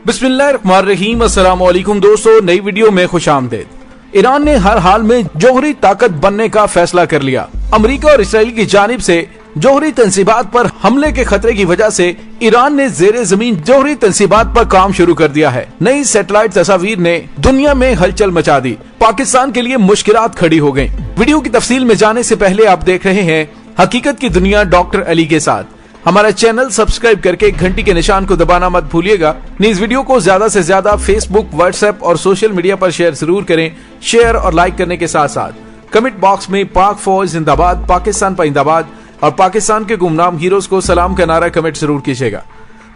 बिस्मिल्लाहिर्रहमानिर्रहीम। अस्सलाम वालेकुम दोस्तों, नई वीडियो में खुशामदीद। ईरान ने हर हाल में जौहरी ताकत बनने का फैसला कर लिया। अमेरिका और इसराइल की जानिब से जौहरी तंसीबात पर हमले के खतरे की वजह से ईरान ने जेरे जमीन जौहरी तंसीबात पर काम शुरू कर दिया है। नई सैटेलाइट तस्वीर ने दुनिया में हलचल मचा दी। पाकिस्तान के लिए मुश्किलात खड़ी हो गयी। वीडियो की तफसील में जाने से पहले आप देख रहे हैं हकीकत की दुनिया डॉक्टर अली के साथ। हमारा चैनल सब्सक्राइब करके घंटी के निशान को दबाना मत भूलिएगा। इस वीडियो को ज्यादा से ज्यादा फेसबुक, व्हाट्सएप और सोशल मीडिया पर शेयर जरूर करें। शेयर और लाइक करने के साथ साथ कमेंट बॉक्स में पाक फौज जिंदाबाद, पाकिस्तान पाइंदाबाद और पाकिस्तान के गुमनाम हीरोज को सलाम का नारा कमेंट जरूर कीजिएगा।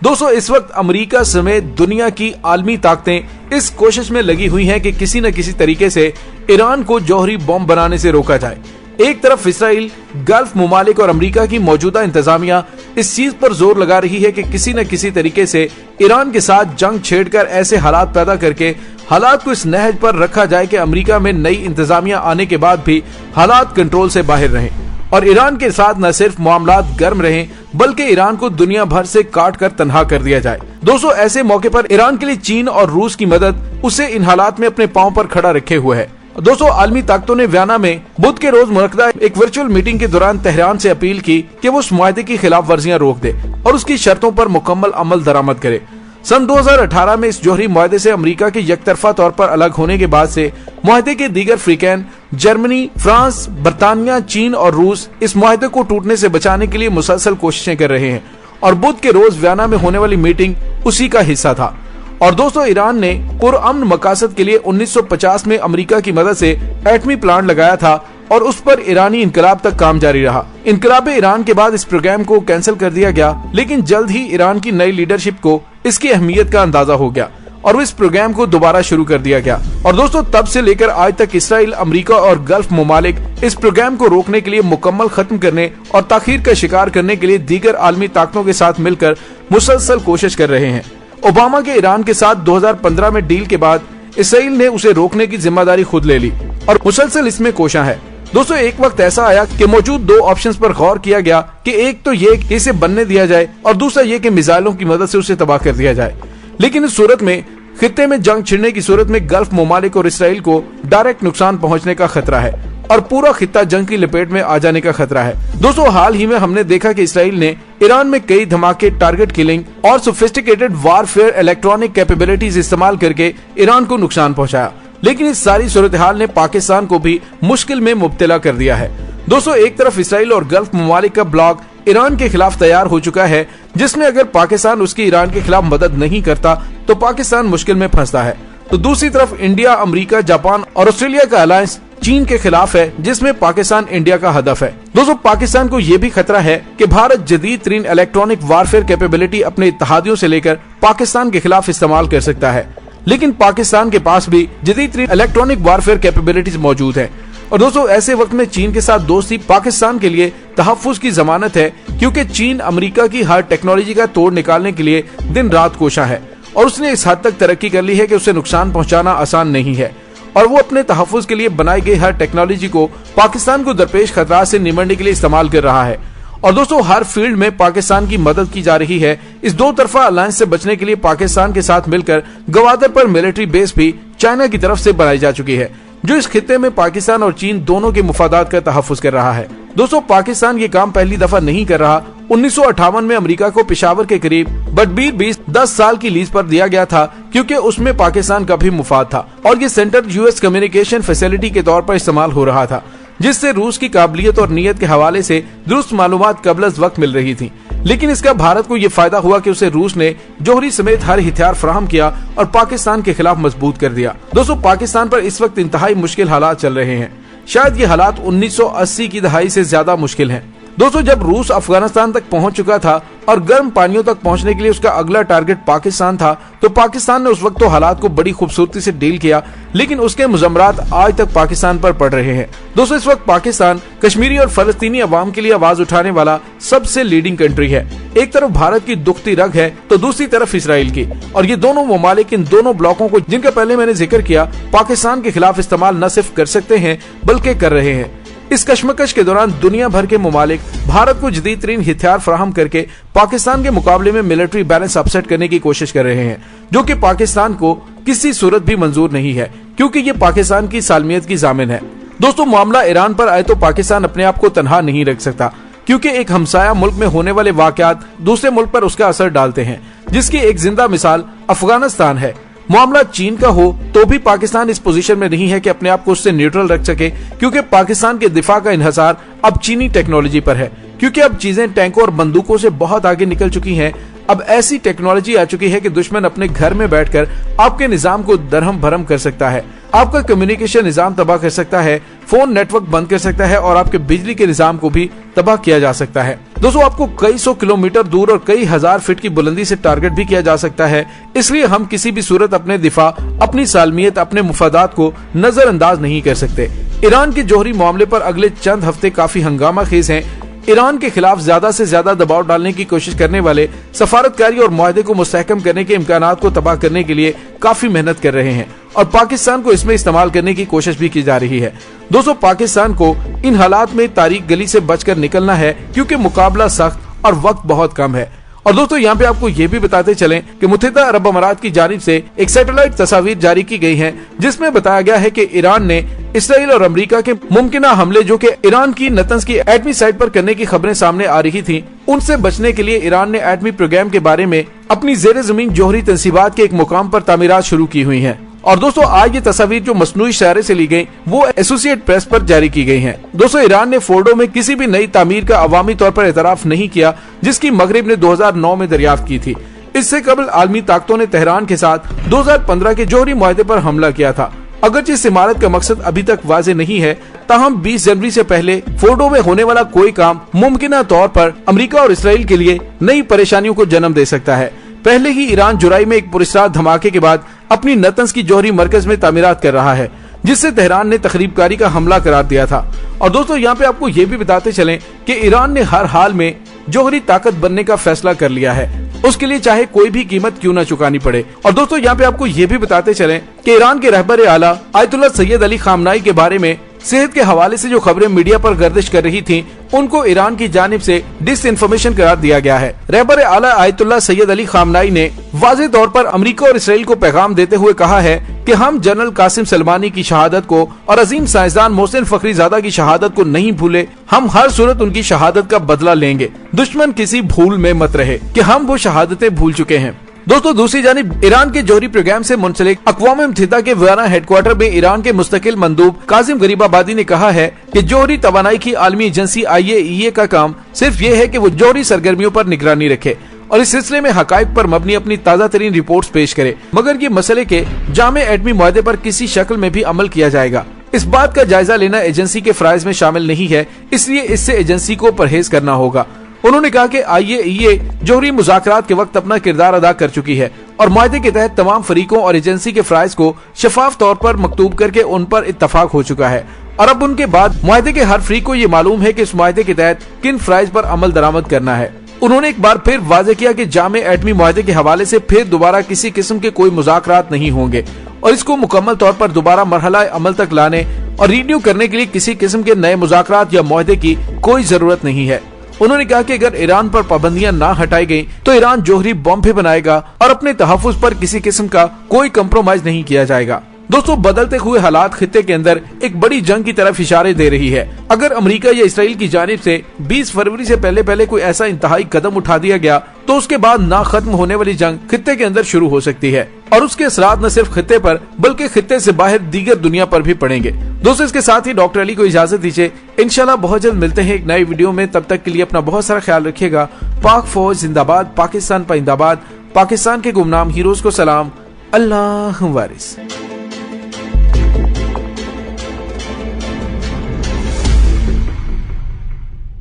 दोस्तों, इस वक्त अमेरिका समेत दुनिया की आलमी ताकतें इस कोशिश में लगी हुई हैं कि किसी न किसी तरीके से ईरान को जौहरी बॉम्ब बनाने से रोका जाए। एक तरफ इसराइल, गल्फ मुमालिक और अमेरिका की मौजूदा इंतजामिया इस चीज पर जोर लगा रही है कि किसी न किसी तरीके से ईरान के साथ जंग छेड़कर ऐसे हालात पैदा करके हालात को इस नहज पर रखा जाए कि अमेरिका में नई इंतजामिया आने के बाद भी हालात कंट्रोल से बाहर रहें और ईरान के साथ न सिर्फ मामलात गर्म रहें बल्कि ईरान को दुनिया भर से काट कर तनहा कर दिया जाए। दोस्तों, ऐसे मौके पर ईरान के लिए चीन और रूस की मदद उसे इन हालात में अपने पांव पर खड़ा रखे हुए है। दोस्तों, आलमी ताकतों ने वियना में बुध के रोज मुनक्किदा एक वर्चुअल मीटिंग के दौरान तेहरान से अपील की कि वो उस मुआहदे की खिलाफ वर्जियां रोक दे और उसकी शर्तों पर मुकम्मल अमल दरामद करे। सन 2018 में इस जौहरी मुआहदे से अमेरिका के यकतरफा तौर पर अलग होने के बाद से मुआहदे के दीगर फ्रीकैन जर्मनी, फ्रांस, बरतानिया, चीन और रूस इस मुआहदे को टूटने से बचाने के लिए मुसलसल कोशिशें कर रहे हैं और बुध के रोज वियना में होने वाली मीटिंग उसी का हिस्सा था। और दोस्तों, ईरान ने पुरअमन मकासद के लिए 1950 में अमेरिका की मदद से एटमी प्लांट लगाया था और उस पर ईरानी इनकलाब तक काम जारी रहा। इनकलाब ईरान के बाद इस प्रोग्राम को कैंसिल कर दिया गया, लेकिन जल्द ही ईरान की नई लीडरशिप को इसकी अहमियत का अंदाजा हो गया और इस प्रोग्राम को दोबारा शुरू कर दिया गया। और दोस्तों, तब से लेकर आज तक इसराइल, अमेरिका और गल्फ मुमालिक इस प्रोग्राम को रोकने के लिए, मुकम्मल खत्म करने और ताखीर का शिकार करने के लिए दीगर आलमी ताकतों के साथ मिलकर मुसलसल कोशिश कर रहे हैं। ओबामा के ईरान के साथ 2015 में डील के बाद इसराइल ने उसे रोकने की जिम्मेदारी खुद ले ली और मुसलसल इसमें कोशिश है। दोस्तों, एक वक्त ऐसा आया कि मौजूद दो ऑप्शंस पर गौर किया गया कि एक तो ये कि इसे बनने दिया जाए और दूसरा ये कि मिसाइलों की मदद से उसे तबाह कर दिया जाए। लेकिन इस सूरत में खित्ते में जंग छिड़ने की सूरत में गल्फ मुमालिक और इसराइल को डायरेक्ट नुकसान पहुंचने का खतरा है और पूरा खित्ता जंग की लपेट में आ जाने का खतरा है। दोस्तों, हाल ही में हमने देखा कि इसराइल ने ईरान में कई धमाके, टारगेट किलिंग और सोफिस्टिकेटेड वारफेयर इलेक्ट्रॉनिक कैपेबिलिटीज इस्तेमाल करके ईरान को नुकसान पहुंचाया। लेकिन इस सारी सूरत हाल ने पाकिस्तान को भी मुश्किल में मुब्तला कर दिया है। दोस्तों, एक तरफ इसराइल और गल्फ मुमालिक का ब्लॉक ईरान के खिलाफ तैयार हो चुका है, जिसमें अगर पाकिस्तान उसकी ईरान के खिलाफ मदद नहीं करता तो पाकिस्तान मुश्किल में फंसता है। तो दूसरी तरफ इंडिया, अमेरिका, जापान और ऑस्ट्रेलिया का अलायंस चीन के खिलाफ है, जिसमें पाकिस्तान इंडिया का हदफ है। दोस्तों, पाकिस्तान को ये भी खतरा है कि भारत जदीद तरीन इलेक्ट्रॉनिक वारफेयर कैपेबिलिटी अपने इत्तेहादियों से लेकर पाकिस्तान के खिलाफ इस्तेमाल कर सकता है, लेकिन पाकिस्तान के पास भी जदीद तरीन इलेक्ट्रॉनिक वारफेयर कैपेबिलिटीज मौजूद है। और दोस्तों, ऐसे वक्त में चीन के साथ दोस्ती पाकिस्तान के लिए तहफ्फुज की जमानत है, क्योंकि चीन अमेरिका की हर टेक्नोलॉजी का तोड़ निकालने के लिए दिन रात कोशा है और उसने इस हद तक तरक्की कर ली है कि उसे नुकसान पहुंचाना आसान नहीं है और वो अपने तहफ्फुज के लिए बनाई गई हर टेक्नोलॉजी को पाकिस्तान को दरपेश खतरात से निमटने के लिए इस्तेमाल कर रहा है। और दोस्तों, हर फील्ड में पाकिस्तान की मदद की जा रही है। इस दो तरफा अलायंस से बचने के लिए पाकिस्तान के साथ मिलकर गवादर पर मिलिट्री बेस भी चाइना की तरफ से बनाई जा चुकी है, जो इस खित्ते में पाकिस्तान और चीन दोनों के मुफादात का तहफ्फुज कर रहा है। दोस्तों, पाकिस्तान ये काम पहली दफा नहीं कर रहा। 1958 में अमेरिका को पेशावर के करीब बटबीर बीस 10 साल की लीज पर दिया गया था, क्योंकि उसमें पाकिस्तान का भी मुफाद था और ये सेंटर यूएस कम्युनिकेशन फैसिलिटी के तौर पर इस्तेमाल हो रहा था, जिससे रूस की काबिलियत और नीयत के हवाले से दुरुस्त मालूमात कबल वक्त मिल रही थी। लेकिन इसका भारत को ये फायदा हुआ कि उसे रूस ने जौहरी समेत हर हथियार फराहम किया और पाकिस्तान के खिलाफ मजबूत कर दिया। दोस्तों, पाकिस्तान पर इस वक्त इंतहाई मुश्किल हालात चल रहे हैं। शायद ये हालात 1980 की दहाई से ज्यादा मुश्किल हैं। दोस्तों, जब रूस अफगानिस्तान तक पहुंच चुका था और गर्म पानियों तक पहुंचने के लिए उसका अगला टारगेट पाकिस्तान था, तो पाकिस्तान ने उस वक्त तो हालात को बड़ी खूबसूरती से डील किया, लेकिन उसके मुज़म्मरात आज तक पाकिस्तान पर पड़ रहे हैं। दोस्तों, इस वक्त पाकिस्तान कश्मीरी और फलस्तीनी अवाम के लिए आवाज उठाने वाला सबसे लीडिंग कंट्री है। एक तरफ भारत की दुखती रग है तो दूसरी तरफ इसराइल की, और ये दोनों ममालिक इन दोनों ब्लॉकों को, जिनका पहले मैंने जिक्र किया, पाकिस्तान के खिलाफ इस्तेमाल न सिर्फ कर सकते हैं बल्कि कर रहे हैं। इस कश्मकश के दौरान दुनिया भर के मुमालिक भारत को जदीद तरीन हथियार फराहम करके पाकिस्तान के मुकाबले में मिलिट्री बैलेंस अपसेट करने की कोशिश कर रहे हैं, जो कि पाकिस्तान को किसी सूरत भी मंजूर नहीं है, क्योंकि ये पाकिस्तान की सालमियत की जामिन है। दोस्तों, मामला ईरान पर आए तो पाकिस्तान अपने आप को तनहा नहीं रख सकता, क्योंकि एक हमसाया मुल्क में होने वाले वाकयात दूसरे मुल्क पर उसका असर डालते हैं, जिसकी एक जिंदा मिसाल अफगानिस्तान है। मामला चीन का हो तो भी पाकिस्तान इस पोजीशन में नहीं है कि अपने आप को उससे न्यूट्रल रख सके, क्योंकि पाकिस्तान के दिफा का इन्हसार अब चीनी टेक्नोलॉजी पर है, क्योंकि अब चीजें टैंकों और बंदूकों से बहुत आगे निकल चुकी हैं। अब ऐसी टेक्नोलॉजी आ चुकी है कि दुश्मन अपने घर में बैठकर आपके निजाम को दरहम भरम कर सकता है, आपका कम्युनिकेशन निजाम तबाह कर सकता है, फोन नेटवर्क बंद कर सकता है और आपके बिजली के निजाम को भी तबाह किया जा सकता है। दोस्तों, आपको कई सौ किलोमीटर दूर और कई हजार फीट की बुलंदी से टारगेट भी किया जा सकता है। इसलिए हम किसी भी सूरत अपने दिफा, अपनी सालमियत, अपने मुफादात को नजरअंदाज नहीं कर सकते। ईरान के जोहरी मामले पर अगले चंद हफ्ते काफी हंगामा खेज हैं। ईरान के खिलाफ ज्यादा से ज्यादा दबाव डालने की कोशिश करने वाले सफारतकारी और मुआहदे को मुस्तहकम करने के इम्कानात को तबाह करने के लिए काफी मेहनत कर रहे हैं और पाकिस्तान को इसमें इस्तेमाल करने की कोशिश भी की जा रही है। दोस्तों, पाकिस्तान को इन हालात में तारीक गली से बचकर निकलना है, क्योंकि मुकाबला सख्त और वक्त बहुत कम है। और दोस्तों, यहाँ पे आपको ये भी बताते चलें कि मुत्तहिदा अरब अमारात की जानिब से एक सैटेलाइट तस्वीर जारी की गई है, जिसमें बताया गया है कि ईरान ने इसराइल और अमेरिका के मुमकिना हमले जो कि ईरान की नतंज की एटमी साइट पर करने की खबरें सामने आ रही थी, उनसे बचने के लिए ईरान ने एटमी प्रोग्राम के बारे में अपनी जेर जमीन जोहरी तंसीबात के एक मुकाम पर तामीरात शुरू की हुई है। और दोस्तों, आज ये तस्वीर जो मसनूई इशारे से ली गई वो एसोसिएट प्रेस पर जारी की गई हैं। दोस्तों, ईरान ने फोर्डो में किसी भी नई तामीर का अवामी तौर पर एतराफ नहीं किया, जिसकी मगरिब ने 2009 में दरियाफ्त की थी। इससे कबल आलमी ताकतों ने तेहरान के साथ 2015 के जोहरी मुआहदे पर हमला किया था। अगरचे इस इमारत का मकसद अभी तक वाज़ेह नहीं है, ताहम 20 जनवरी से पहले फोर्डो में होने वाला कोई काम मुमकिना तौर पर अमेरिका और इसराइल के लिए नई परेशानियों को जन्म दे सकता है। पहले ही ईरान जुलाई में एक पुरस्कार धमाके के बाद अपनी नतंज की जोहरी मरकज में तामीरात कर रहा है, जिससे तेहरान ने तखरीबकारी का हमला करार दिया था। और दोस्तों, यहाँ पे आपको ये भी बताते चलें कि ईरान ने हर हाल में जोहरी ताकत बनने का फैसला कर लिया है, उसके लिए चाहे कोई भी कीमत क्यों न चुकानी पड़े। और दोस्तों, यहाँ पे आपको ये भी बताते चलें कि ईरान के रहबर आला आयतुल्लाह सैयद अली खामनाई के बारे में सेहत के हवाले से जो खबरें मीडिया पर गर्दिश कर रही थीं, उनको ईरान की जानिब से डिसइंफॉर्मेशन करार दिया गया है। रहबर आला आयतुल्लाह सैयद अली खामनाई ने वाज़ेह तौर पर अमेरिका और इसराइल को पैगाम देते हुए कहा है कि हम जनरल कासिम सलमानी की शहादत को और अजीम साइंसदान मोहसिन फखरीजादा की शहादत को नहीं भूले। हम हर सूरत उनकी शहादत का बदला लेंगे। दुश्मन किसी भूल में मत रहे कि हम वो शहादतें भूल चुके हैं। दोस्तों, दूसरी जानिब ईरान के जोहरी प्रोग्राम से मुंसलिक अक़वाम मुत्तहिदा के वियना हेडक्वार्टर में ईरान के मुस्तकिल मंदूब काजिम गरीबाबादी ने कहा है कि जोहरी तवानाई की आलमी एजेंसी IAEA का काम सिर्फ ये है कि वो जोहरी सरगर्मियों पर निगरानी रखे और इस सिलसिले में हकाइक पर मबनी अपनी ताज़ा तरीन रिपोर्ट्स पेश करे, मगर ये मसले के जामे एटमी मुआहदे पर किसी शक्ल में भी अमल किया जाएगा। इस बात का जायजा लेना एजेंसी के फराइज में शामिल नहीं है, इसलिए इससे एजेंसी को परहेज करना होगा। उन्होंने कहा कि IAEA जोहरी मुज़ाकरात के वक्त अपना किरदार अदा कर चुकी है और मुआहदे के तहत तमाम फरीकों और एजेंसी के फराइज को शफाफ तौर पर मकतूब करके उन पर इत्तफाक हो चुका है और अब उनके बाद मुआहदे के हर फरीक को ये मालूम है कि इस मुआहदे के तहत किन फराइज पर अमल दरामद करना है। उन्होंने एक बार फिर वाज़ेह किया कि जामे एटमी मुआहदे के हवाले से फिर दोबारा किसी किस्म के कोई मुज़ाकरात नहीं होंगे और इसको मुकम्मल तौर पर दोबारा मरहला अमल तक लाने और रिन्यू करने के लिए किसी किस्म के नए मुज़ाकरात या मुआहदे की कोई जरूरत नहीं है। उन्होंने कहा कि अगर ईरान पर पाबंदियां ना हटाई गई तो ईरान जोहरी बम भी बनाएगा और अपने तहफ़्फ़ुज़ पर किसी किस्म का कोई कंप्रोमाइज नहीं किया जाएगा। दोस्तों, बदलते हुए हालात खित्ते के अंदर एक बड़ी जंग की तरफ इशारे दे रही है। अगर अमेरिका या इसराइल की जानिब से 20 फरवरी से पहले कोई ऐसा इंतहाई कदम उठा दिया गया तो उसके बाद ना खत्म होने वाली जंग खित्ते के अंदर शुरू हो सकती है और उसके असरात न सिर्फ खित्ते पर बल्कि खित्ते से बाहर दीगर दुनिया पर भी पड़ेंगे। दोस्तों, इसके साथ ही डॉक्टर अली को इजाजत दीजिए। इंशाल्लाह बहुत जल्द मिलते हैं एक नई वीडियो में। तब तक के लिए अपना बहुत सारा ख्याल रखिएगा। पाक फौज जिंदाबाद, पाकिस्तान पाइंदाबाद, पाकिस्तान के गुमनाम हीरोज को सलाम। अल्लाह वारिस।